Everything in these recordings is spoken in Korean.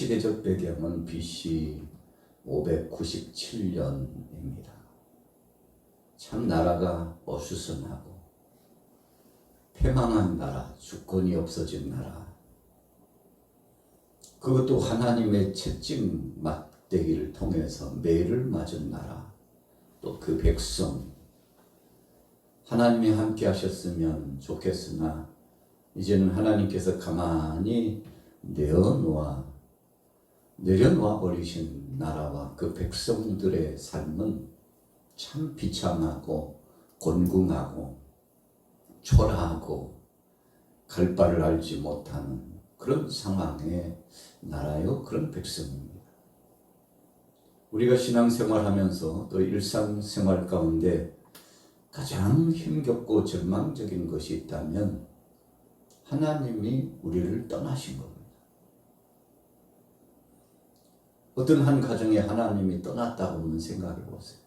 시대적 배경은 BC 597년입니다. 참 나라가 어수선하고 패망한 나라, 주권이 없어진 나라, 그것도 하나님의 채찍 막대기를 통해서 매를 맞은 나라, 또 그 백성, 하나님이 함께 하셨으면 좋겠으나 이제는 하나님께서 가만히 내려놓아 버리신 나라와 그 백성들의 삶은 참 비참하고 곤궁하고 초라하고 갈 바를 알지 못하는 그런 상황의 나라요, 그런 백성입니다. 우리가 신앙생활하면서 또 일상생활 가운데 가장 힘겹고 절망적인 것이 있다면 하나님이 우리를 떠나신 겁니다. 어떤 한 가정에 하나님이 떠났다고 한번 생각해 보세요.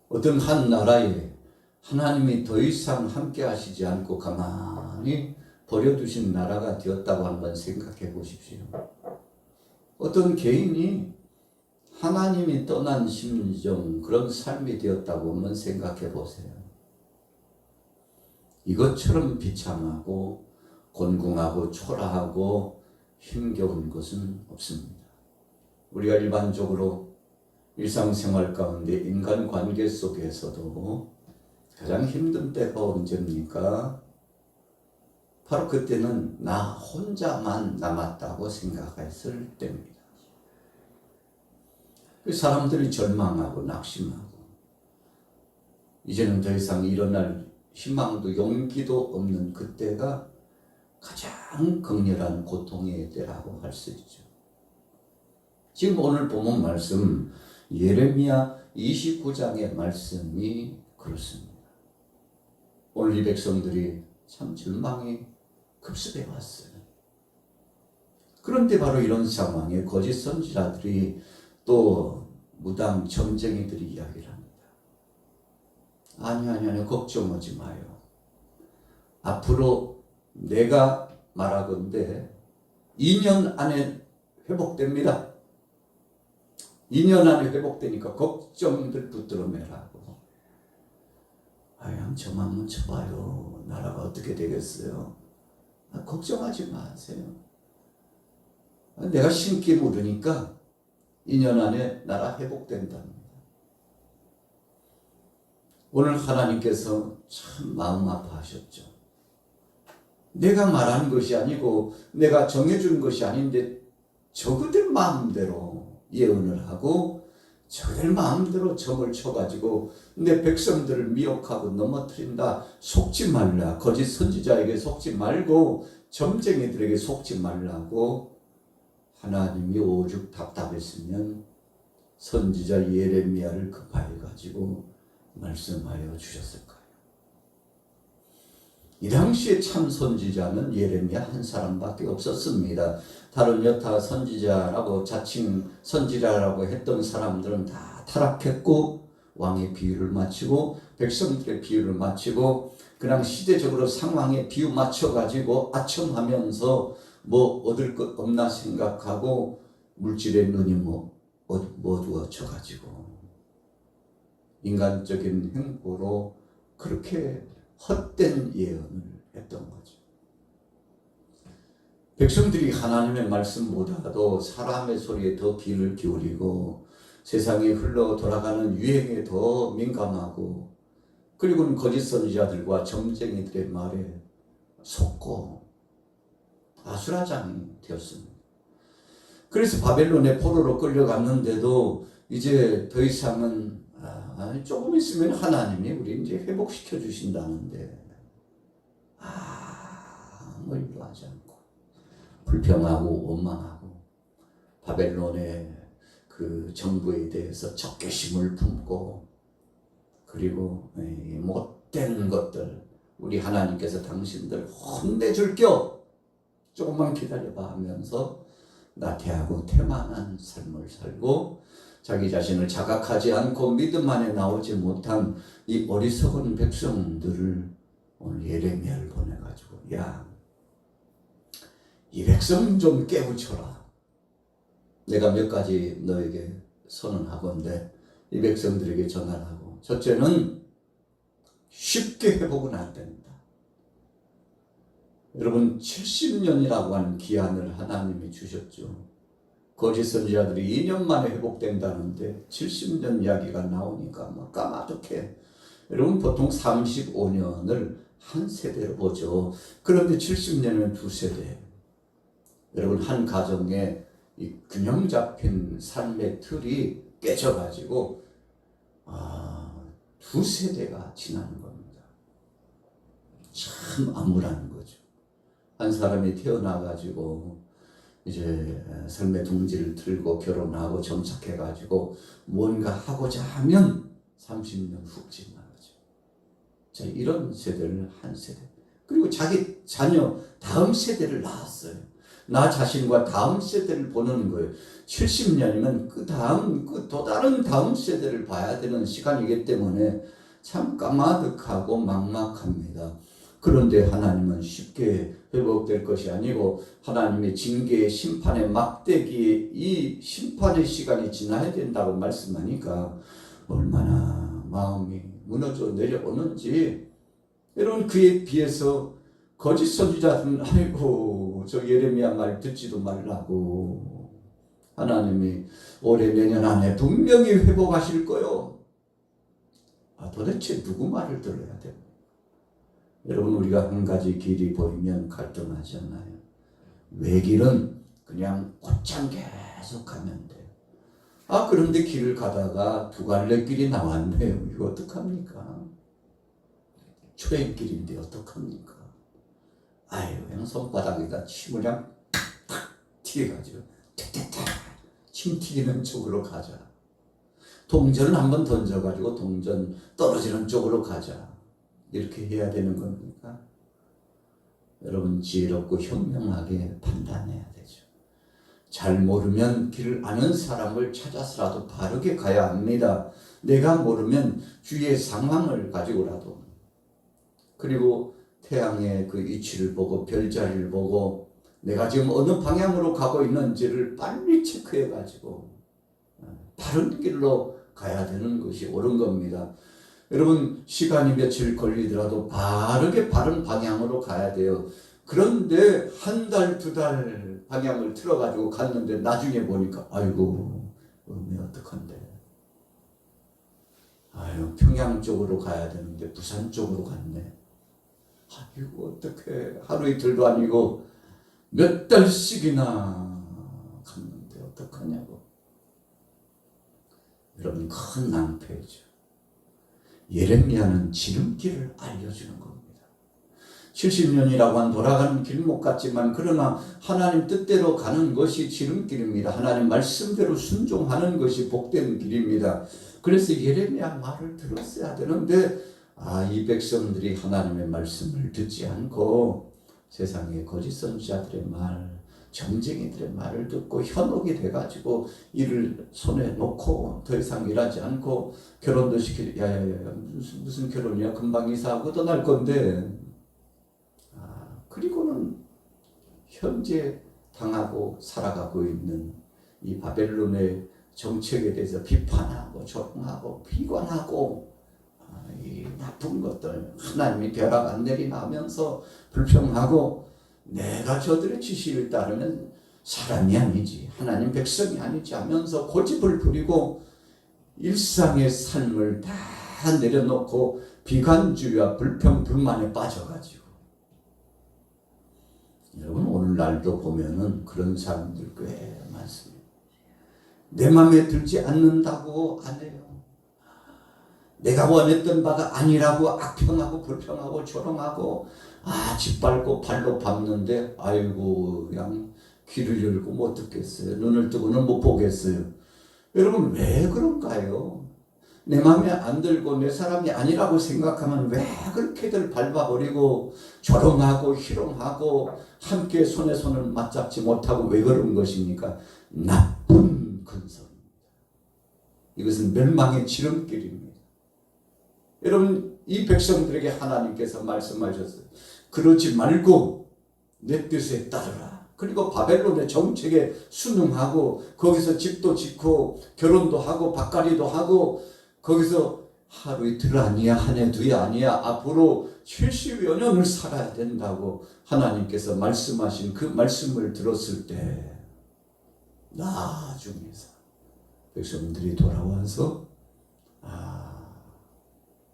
어떤 한 나라에 하나님이 더 이상 함께 하시지 않고 가만히 버려두신 나라가 되었다고 한번 생각해 보십시오. 어떤 개인이 하나님이 떠난 심정, 그런 삶이 되었다고 한번 생각해 보세요. 이것처럼 비참하고 곤궁하고 초라하고 힘겨운 것은 없습니다. 우리가 일반적으로 일상생활 가운데 인간관계 속에서도 가장 힘든 때가 언제입니까? 바로 그때는 나 혼자만 남았다고 생각했을 때입니다. 사람들이 절망하고 낙심하고 이제는 더 이상 일어날 희망도 용기도 없는 그때가 가장 극렬한 고통의 때라고 할 수 있죠. 지금 오늘 본문 말씀 예레미야 29장의 말씀이 그렇습니다. 오늘 이 백성들이 참 절망이 급습해 왔어요. 그런데 바로 이런 상황에 거짓 선지자들이 또 무당 점쟁이들이 이야기를 합니다. 아니 걱정하지 마요. 앞으로 내가 말하건대 2년 안에 회복됩니다. 2년 안에 회복되니까 걱정들 붙들어 매라고. 저만 한번 쳐봐요. 나라가 어떻게 되겠어요? 걱정하지 마세요. 내가 신기 모르니까 2년 안에 나라 회복된답니다. 오늘 하나님께서 참 마음 아파하셨죠. 내가 말한 것이 아니고 내가 정해준 것이 아닌데 저그들 마음대로 예언을 하고 저들 마음대로 점을 쳐가지고 내 백성들을 미혹하고 넘어뜨린다. 속지 말라. 거짓 선지자에게 속지 말고 점쟁이들에게 속지 말라고 하나님이 오죽 답답했으면 선지자 예레미야를 급하게 가지고 말씀하여 주셨을까요? 이 당시에 참 선지자는 예레미야 한 사람밖에 없었습니다. 다른 여타 선지자라고 자칭 선지자라고 했던 사람들은 다 타락했고 왕의 비유를 마치고 백성들의 비유를 마치고 그냥 시대적으로 상황에 비유 맞춰가지고 아첨하면서 뭐 얻을 것 없나 생각하고 물질의 눈이 어두워져가지고 인간적인 행보로 그렇게 헛된 예언을 했던 거죠. 백성들이 하나님의 말씀보다도 사람의 소리에 더 귀를 기울이고 세상에 흘러 돌아가는 유행에 더 민감하고 그리고는 거짓 선지자들과 점쟁이들의 말에 속고 아수라장이 되었습니다. 그래서 바벨론의 포로로 끌려갔는데도 이제 더 이상은 조금 있으면 하나님이 우리 이제 회복시켜 주신다는데 아무 일도 하지 않고 불평하고 원망하고 바벨론의 그 정부에 대해서 적개심을 품고 그리고 못된 것들 우리 하나님께서 당신들 혼내줄겨 조금만 기다려봐 하면서 나태하고 태만한 삶을 살고 자기 자신을 자각하지 않고 믿음 안에 나오지 못한 이 어리석은 백성들을 오늘 예레미야를 보내가지고 야, 이 백성 좀 깨우쳐라. 내가 몇 가지 너에게 선언하건대 이 백성들에게 전하라고. 첫째는 쉽게 회복은 안 된다. 여러분 70년이라고 하는 기한을 하나님이 주셨죠. 거짓 선지자들이 2년 만에 회복된다는데 70년 이야기가 나오니까 막 까마득해. 여러분 보통 35년을 한 세대로 보죠. 그런데 70년은 두 세대. 여러분 한 가정에 이 균형 잡힌 삶의 틀이 깨져가지고 두 세대가 지나는 겁니다. 참 암울한 거죠. 한 사람이 태어나가지고 이제 삶의 둥지를 틀고 결혼하고 정착해가지고 뭔가 하고자 하면 30년 훅 지나가죠. 자, 이런 세대를 한 세대. 그리고 자기 자녀 다음 세대를 낳았어요. 나 자신과 다음 세대를 보는 거예요. 70년이면 그 다음, 또 다른 다음 세대를 봐야 되는 시간이기 때문에 참 까마득하고 막막합니다. 그런데 하나님은 쉽게 회복될 것이 아니고 하나님의 징계의 심판의 막대기에 이 심판의 시간이 지나야 된다고 말씀하니까 얼마나 마음이 무너져 내려오는지. 여러분 그에 비해서 거짓 선지자들은 아이고 저 예레미야 말 듣지도 말라고. 하나님이 올해 내년 안에 분명히 회복하실 거요. 도대체 누구 말을 들어야 됩니까? 여러분 우리가 한 가지 길이 보이면 갈등하지 않나요? 외길은 그냥 곧장 계속 가면 돼요. 그런데 길을 가다가 두 갈래 길이 나왔네요. 이거 어떡합니까? 초행길인데 어떡합니까? 그냥 손바닥에다 침을 그냥 탁 튀겨가지고 탁탁탁 침 튀기는 쪽으로 가자. 동전은 한번 던져가지고 동전 떨어지는 쪽으로 가자. 이렇게 해야 되는 겁니까? 여러분 지혜롭고 현명하게 판단해야 되죠. 잘 모르면 길을 아는 사람을 찾아서라도 바르게 가야 합니다. 내가 모르면 주위의 상황을 가지고라도. 그리고 태양의 그 위치를 보고 별자리를 보고 내가 지금 어느 방향으로 가고 있는지를 빨리 체크해 가지고 바른 길로 가야 되는 것이 옳은 겁니다. 여러분 시간이 며칠 걸리더라도 바르게 바른 방향으로 가야 돼요. 그런데 한 달, 두 달 방향을 틀어가지고 갔는데 나중에 보니까 아이고 어떡한데. 평양 쪽으로 가야 되는데 부산 쪽으로 갔네. 아이고 어떡해. 하루 이틀도 아니고 몇 달씩이나 갔는데 어떡하냐고. 여러분 큰 낭패죠. 예레미야는 지름길을 알려주는 겁니다. 70년이라고 한 돌아가는 길목 같지만 그러나 하나님 뜻대로 가는 것이 지름길입니다. 하나님 말씀대로 순종하는 것이 복된 길입니다. 그래서 예레미야 말을 들었어야 되는데 이 백성들이 하나님의 말씀을 듣지 않고 세상의 거짓 선지자들의 말, 점쟁이들의 말을 듣고 현혹이 돼가지고 일을 손에 놓고 더 이상 일하지 않고 결혼도 무슨 결혼이야 금방 이사하고 떠날 건데. 그리고는 현재 당하고 살아가고 있는 이 바벨론의 정책에 대해서 비판하고 조롱하고 비관하고 이 나쁜 것들 하나님이 벼락 안 내리나 하면서 불평하고 내가 저들의 지시를 따르면 사람이 아니지 하나님 백성이 아니지 하면서 고집을 부리고 일상의 삶을 다 내려놓고 비관주의와 불평 불만에 빠져가지고. 여러분 오늘날도 보면은 그런 사람들 꽤 많습니다. 내 마음에 들지 않는다고 안 해요. 내가 원했던 바가 아니라고 악평하고 불평하고 조롱하고 짓밟고 발로 밟는데 아이고 그냥 귀를 열고 못 듣겠어요. 눈을 뜨고는 못 보겠어요. 여러분 왜 그런가요? 내 마음에 안 들고 내 사람이 아니라고 생각하면 왜 그렇게들 밟아버리고 조롱하고 희롱하고 함께 손에 손을 맞잡지 못하고 왜 그런 것입니까? 나쁜 근성입니다. 이것은 멸망의 지름길입니다. 여러분 이 백성들에게 하나님께서 말씀하셨어요. 그러지 말고 내 뜻에 따르라. 그리고 바벨론의 정책에 순응하고 거기서 집도 짓고 결혼도 하고 밭갈이도 하고 거기서 하루 이틀 아니야, 한 해 두해 아니야, 앞으로 70여 년을 살아야 된다고 하나님께서 말씀하신 그 말씀을 들었을 때 나중에서 백성들이 돌아와서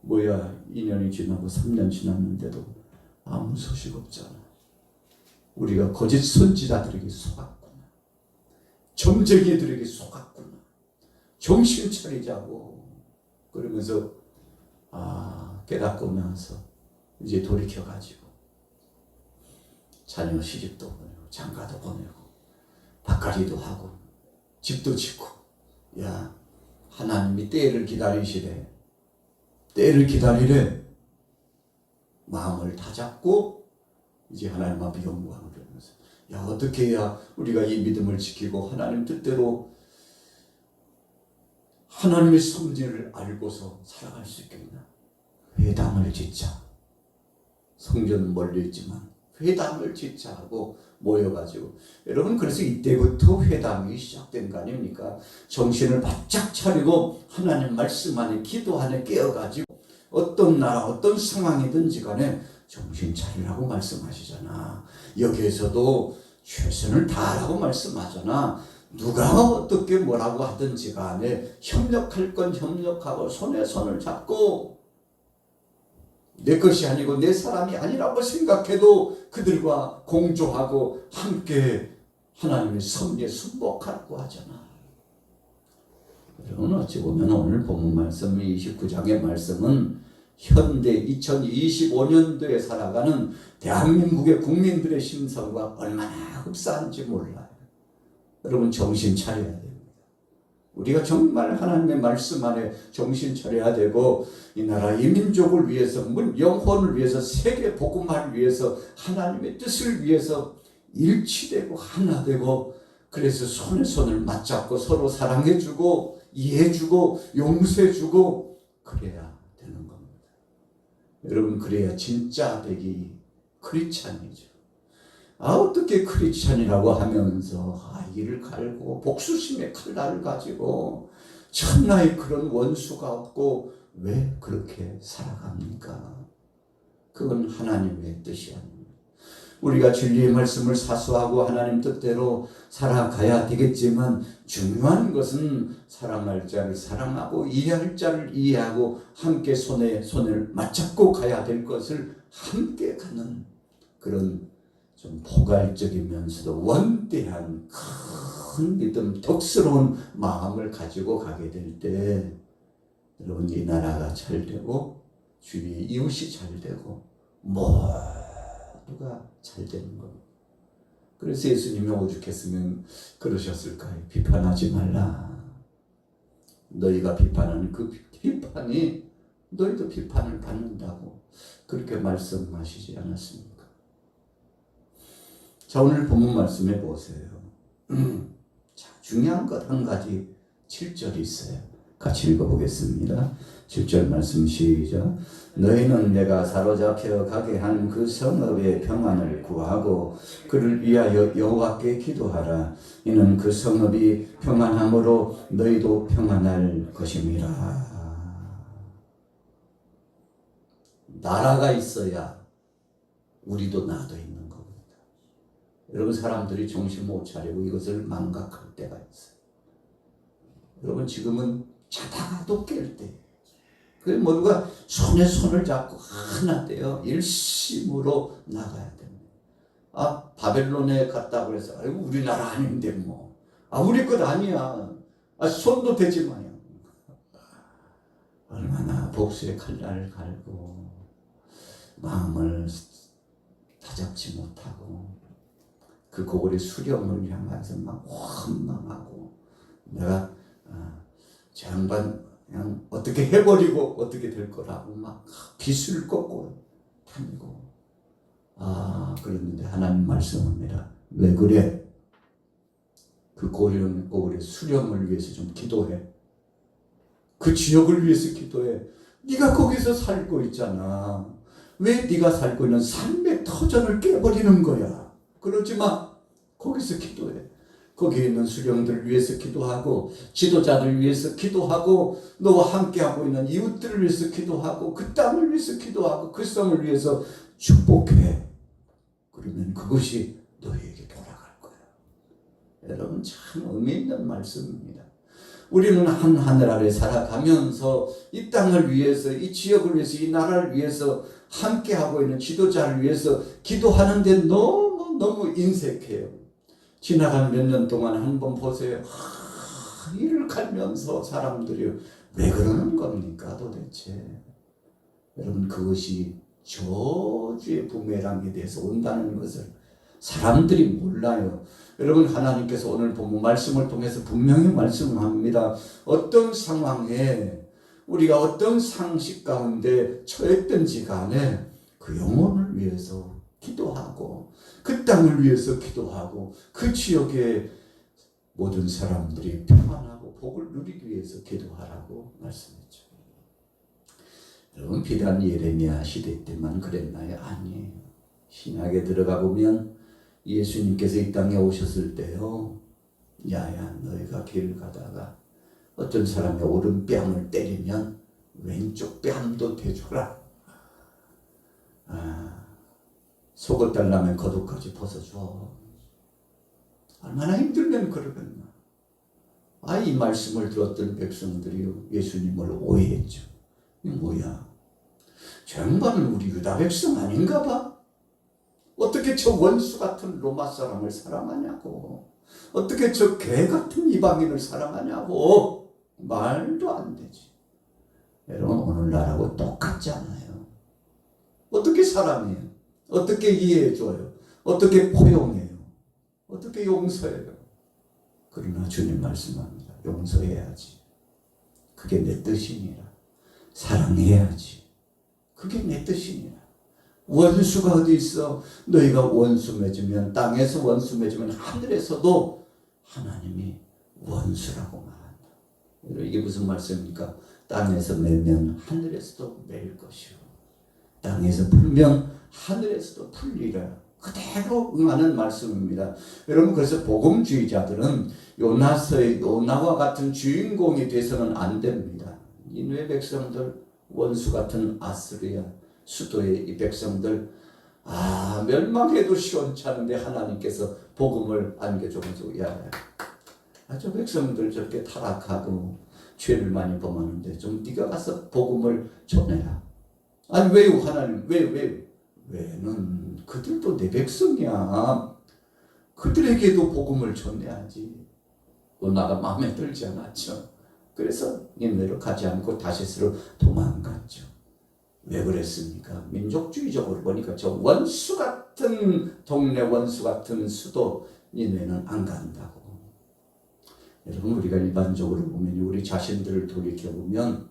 뭐야 2년이 지나고 3년 지났는데도 아무 소식 없잖아. 우리가 거짓 선지자들에게 속았구나. 점쟁이들에게 속았구나. 정신 차리자고. 그러면서 깨닫고 나서 이제 돌이켜가지고 자녀 시집도 보내고 장가도 보내고 밭갈이도 하고 집도 짓고 야 하나님이 때를 기다리시래. 때를 기다리래. 마음을 다잡고 이제 하나님 앞에 영광을 드리면서 야 어떻게 해야 우리가 이 믿음을 지키고 하나님 뜻대로 하나님의 성질을 알고서 살아갈 수 있겠나? 회당을 짓자. 성전은 멀리 있지만 회당을 짓자 하고 모여가지고 여러분 그래서 이때부터 회당이 시작된 거 아닙니까? 정신을 바짝 차리고 하나님 말씀 안에 기도 안에 깨어가지고 어떤 나라 어떤 상황이든지 간에 정신 차리라고 말씀하시잖아. 여기에서도 최선을 다하라고 말씀하잖아. 누가 어떻게 뭐라고 하든지 간에 협력할 건 협력하고 손에 손을 잡고 내 것이 아니고 내 사람이 아니라고 생각해도 그들과 공조하고 함께 하나님의 섭리에 순복하라고 하잖아. 여러분 어찌 보면 오늘 본문 말씀 29장의 말씀은 현대 2025년도에 살아가는 대한민국의 국민들의 심성과 얼마나 흡사한지 몰라요. 여러분 정신 차려야 됩니다. 우리가 정말 하나님의 말씀 안에 정신 차려야 되고 이 나라 이 민족을 위해서 영혼을 위해서 세계 복음화를 위해서 하나님의 뜻을 위해서 일치되고 하나 되고 그래서 손에 손을 맞잡고 서로 사랑해주고 이해해주고 용서해주고 그래야 되는 겁니다. 여러분 그래야 진짜 되기 크리스찬이죠. 어떻게 크리스찬이라고 하면서 이를 갈고 복수심의 칼날을 가지고 천하의 그런 원수가 없고 왜 그렇게 살아갑니까? 그건 하나님의 뜻이 아닙니다. 우리가 진리의 말씀을 사수하고 하나님 뜻대로 살아가야 되겠지만 중요한 것은 사랑할 자를 사랑하고 이해할 자를 이해하고 함께 손에 손을 맞잡고 가야 될 것을 함께 가는 그런 좀 포괄적이면서도 원대한 큰 믿음, 덕스러운 마음을 가지고 가게 될 때 여러분 이 나라가 잘 되고 주위의 이웃이 잘 되고 모두가 잘 되는 겁니다. 그래서 예수님이 오죽했으면 그러셨을까요? 비판하지 말라. 너희가 비판하는 그 비판이 너희도 비판을 받는다고 그렇게 말씀하시지 않았습니까? 자, 오늘 본문 말씀해 보세요. 자, 중요한 것 한 가지 7절이 있어요. 같이 읽어보겠습니다. 7절 말씀 시작. 너희는 내가 사로잡혀 가게 한 그 성읍의 평안을 구하고 그를 위하여 여호와께 기도하라. 이는 그 성읍이 평안함으로 너희도 평안할 것임이라. 나라가 있어야 우리도 나도 있는 여러분 사람들이 정신 못 차리고 이것을 망각할 때가 있어요. 여러분 지금은 자다가도 깰 때. 그래서 모두가 손에 손을 잡고 하나 되어 일심으로 나가야 됩니다. 바벨론에 갔다고 해서 아이고 우리나라 아닌데 뭐. 우리 것 아니야. 손도 대지 마요. 얼마나 복수의 칼날을 갈고 마음을 다잡지 못하고 그 고골의 수령을 향해서 막 원망하고 내가 저 양반 그냥 어떻게 해버리고 어떻게 될 거라고 막 빚을 꺾고 다니고 그랬는데 하나님 말씀합니다. 왜 그래? 그 고골의 수령을 위해서 좀 기도해. 그 지역을 위해서 기도해. 네가 거기서 살고 있잖아. 왜 네가 살고 있는 삶의 터전을 깨버리는 거야? 그러지 마. 거기서 기도해. 거기에 있는 수령들을 위해서 기도하고 지도자들을 위해서 기도하고 너와 함께하고 있는 이웃들을 위해서 기도하고 그 땅을 위해서 기도하고 그 성을 위해서 축복해. 그러면 그것이 너에게 돌아갈 거야. 여러분 참 의미 있는 말씀입니다. 우리는 한 하늘 아래 살아가면서 이 땅을 위해서 이 지역을 위해서 이 나라를 위해서 함께하고 있는 지도자를 위해서 기도하는데 너무 인색해요. 지나간 몇 년 동안 한번 보세요. 이를 갈면서 사람들이 왜 그러는 겁니까 도대체. 여러분 그것이 저주의 부메랑에 대해서 온다는 것을 사람들이 몰라요. 여러분 하나님께서 오늘 본문 말씀을 통해서 분명히 말씀합니다. 어떤 상황에 우리가 어떤 상식 가운데 처했든지 간에 그 영혼을 위해서 기도하고 그 땅을 위해서 기도하고 그 지역의 모든 사람들이 평안하고 복을 누리기 위해서 기도하라고 말씀했죠. 여러분 비단 예레미야 시대 때만 그랬나요? 아니에요. 신약에 들어가 보면 예수님께서 이 땅에 오셨을 때요. 야야 너희가 길을 가다가 어떤 사람이 오른뺨을 때리면 왼쪽 뺨도 대줘라. 속을 달라면 겉옷까지 벗어줘. 얼마나 힘들면 그러겠나. 이 말씀을 들었던 백성들이 예수님을 오해했죠. 이 뭐야? 저 양반은 우리 유다 백성 아닌가 봐? 어떻게 저 원수 같은 로마 사람을 사랑하냐고. 어떻게 저 개 같은 이방인을 사랑하냐고. 말도 안 되지. 여러분 오늘날하고 똑같잖아요. 어떻게 사랑해요? 어떻게 이해해줘요? 어떻게 포용해요? 어떻게 용서해요? 그러나 주님 말씀합니다. 용서해야지. 그게 내 뜻이니라. 사랑해야지. 그게 내 뜻이니라. 원수가 어디 있어? 너희가 원수 맺으면 땅에서 원수 맺으면 하늘에서도 하나님이 원수라고 말한다. 이게 무슨 말씀입니까? 땅에서 매면 하늘에서도 맬 것이요. 땅에서 풀면 하늘에서도 풀리라. 그대로 응하는 말씀입니다. 여러분 그래서 복음주의자들은 요나서의 요나와 같은 주인공이 돼서는 안 됩니다. 니느웨 백성들 원수 같은 아스리아 수도의 이 백성들 멸망해도 시원찮은데 하나님께서 복음을 안겨줘가지고 저 백성들 저렇게 타락하고 죄를 많이 범하는데 좀 네가 가서 복음을 전해라. 아니 왜요 하나님 왜는 그들도 내 백성이야. 그들에게도 복음을 전해야지. 요나가 마음에 들지 않았죠. 그래서 니느웨로 가지 않고 다시스로 도망갔죠. 왜 그랬습니까? 민족주의적으로 보니까 저 원수 같은 동네 원수 같은 수도 니느웨는 안 간다고. 여러분 우리가 일반적으로 보면 우리 자신들을 돌이켜보면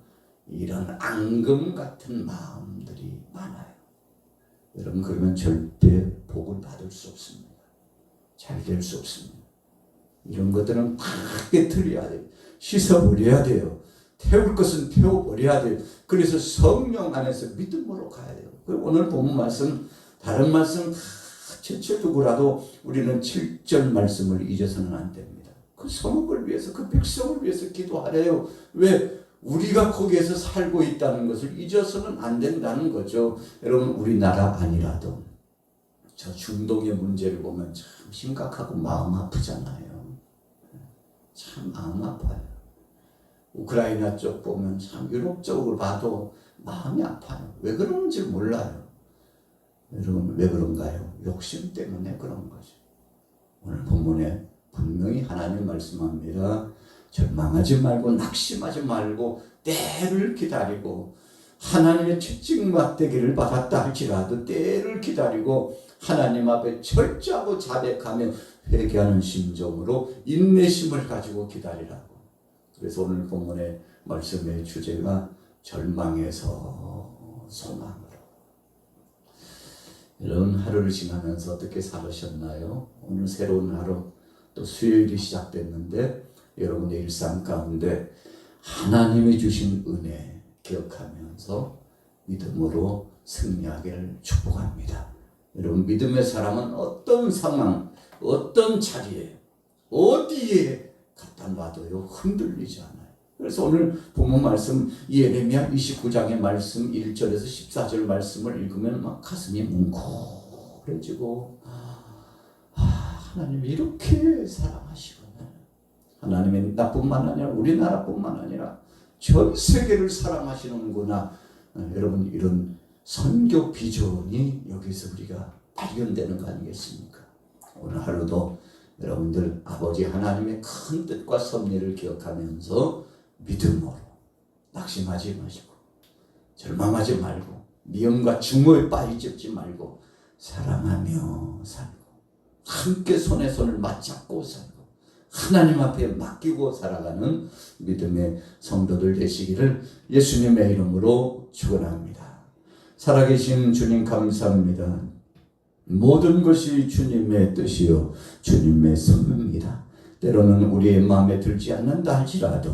이런 앙금 같은 마음들이 많아요. 여러분 그러면 절대 복을 받을 수 없습니다. 잘 될 수 없습니다. 이런 것들은 다 깨트려야 돼요. 씻어버려야 돼요. 태울 것은 태워버려야 돼요. 그래서 성령 안에서 믿음으로 가야 돼요. 오늘 본 말씀 다른 말씀 다 제쳐두고라도 우리는 7절 말씀을 잊어서는 안 됩니다. 그 성읍을 위해서 그 백성을 위해서 기도하래요. 왜? 우리가 거기에서 살고 있다는 것을 잊어서는 안 된다는 거죠. 여러분 우리나라 아니라도 저 중동의 문제를 보면 참 심각하고 마음 아프잖아요. 참 마음 아파요. 우크라이나 쪽 보면 참 유럽 쪽을 봐도 마음이 아파요. 왜 그런지 몰라요. 여러분 왜 그런가요? 욕심 때문에 그런 거죠. 오늘 본문에 분명히 하나님 말씀합니다. 절망하지 말고 낙심하지 말고 때를 기다리고 하나님의 채찍 맞대기를 받았다 할지라도 때를 기다리고 하나님 앞에 철저하고 자백하며 회개하는 심정으로 인내심을 가지고 기다리라고. 그래서 오늘 본문의 말씀의 주제가 절망에서 소망으로. 여러분 하루를 지나면서 어떻게 살으셨나요? 오늘 새로운 하루 또 수요일이 시작됐는데 여러분의 일상 가운데 하나님이 주신 은혜 기억하면서 믿음으로 승리하기를 축복합니다. 여러분 믿음의 사람은 어떤 상황, 어떤 자리에 어디에 갖다 놔도요 흔들리지 않아요. 그래서 오늘 본문 말씀 예레미야 29장의 말씀 1절에서 14절 말씀을 읽으면 막 가슴이 뭉클해지고 하나님이 이렇게 사랑하시구나. 하나님이 나뿐만 아니라 우리나라뿐만 아니라 전 세계를 사랑하시는구나. 여러분 이런 선교 비전이 여기서 우리가 발견되는 거 아니겠습니까? 오늘 하루도 여러분들 아버지 하나님의 큰 뜻과 섭리를 기억하면서 믿음으로 낙심하지 마시고 절망하지 말고 미움과 증오에 빠지지 말고 사랑하며 살고 함께 손에 손을 맞잡고 살고 하나님 앞에 맡기고 살아가는 믿음의 성도들 되시기를 예수님의 이름으로 축원합니다. 살아계신 주님 감사합니다. 모든 것이 주님의 뜻이요 주님의 섭리입니다. 때로는 우리의 마음에 들지 않는다 할지라도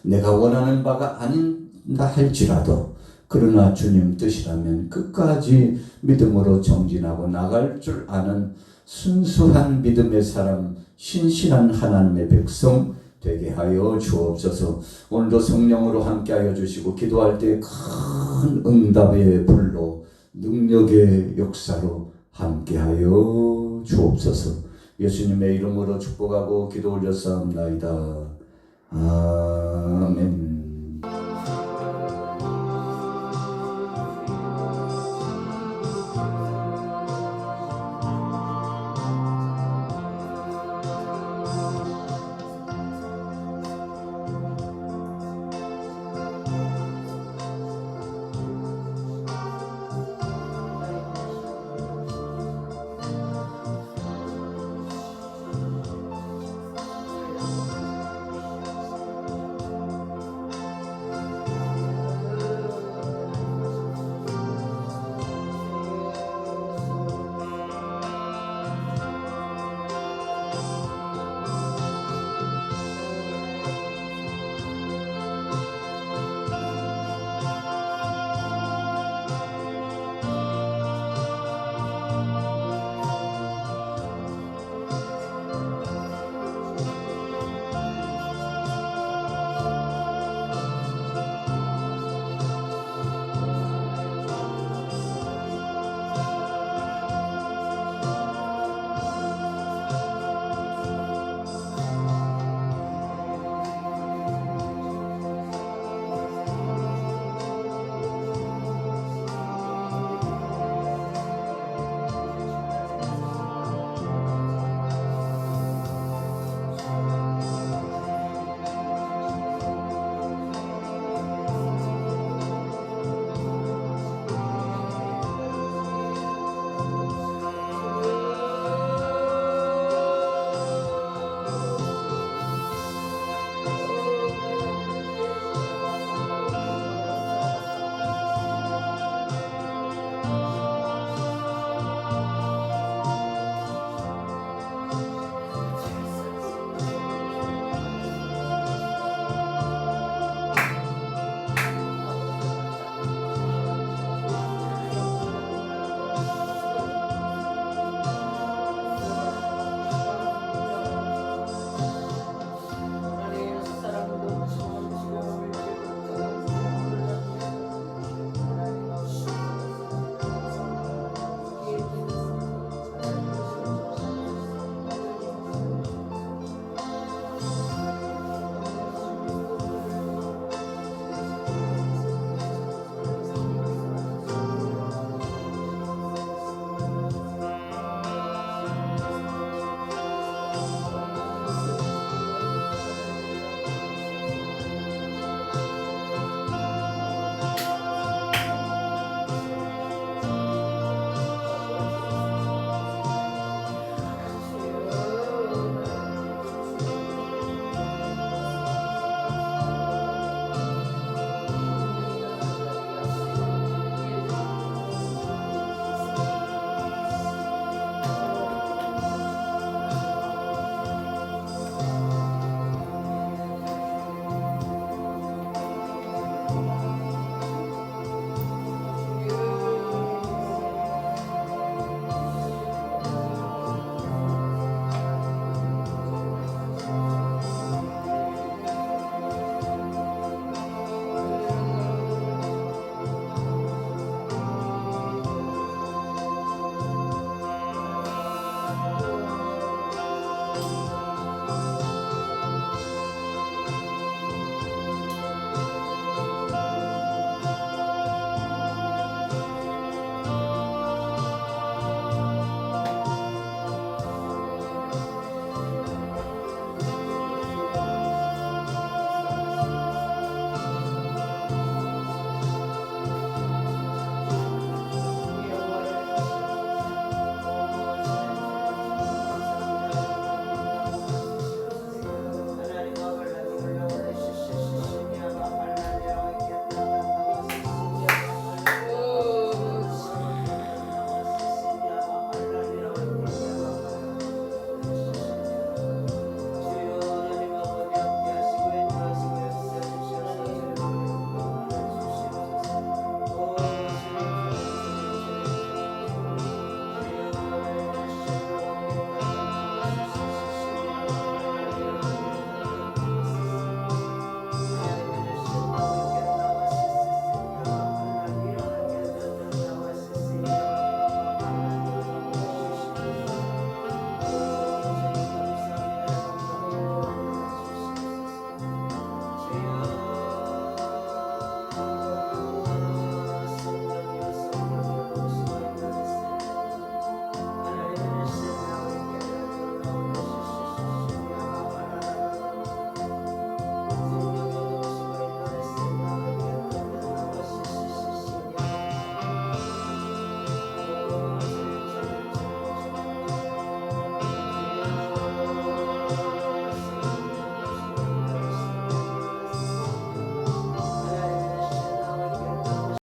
내가 원하는 바가 아닌다 할지라도 그러나 주님 뜻이라면 끝까지 믿음으로 정진하고 나갈 줄 아는 순수한 믿음의 사람, 신실한 하나님의 백성 되게 하여 주옵소서. 오늘도 성령으로 함께하여 주시고 기도할 때 큰 응답의 불로 능력의 역사로 함께하여 주옵소서. 예수님의 이름으로 축복하고 기도 올렸사옵나이다. 아멘.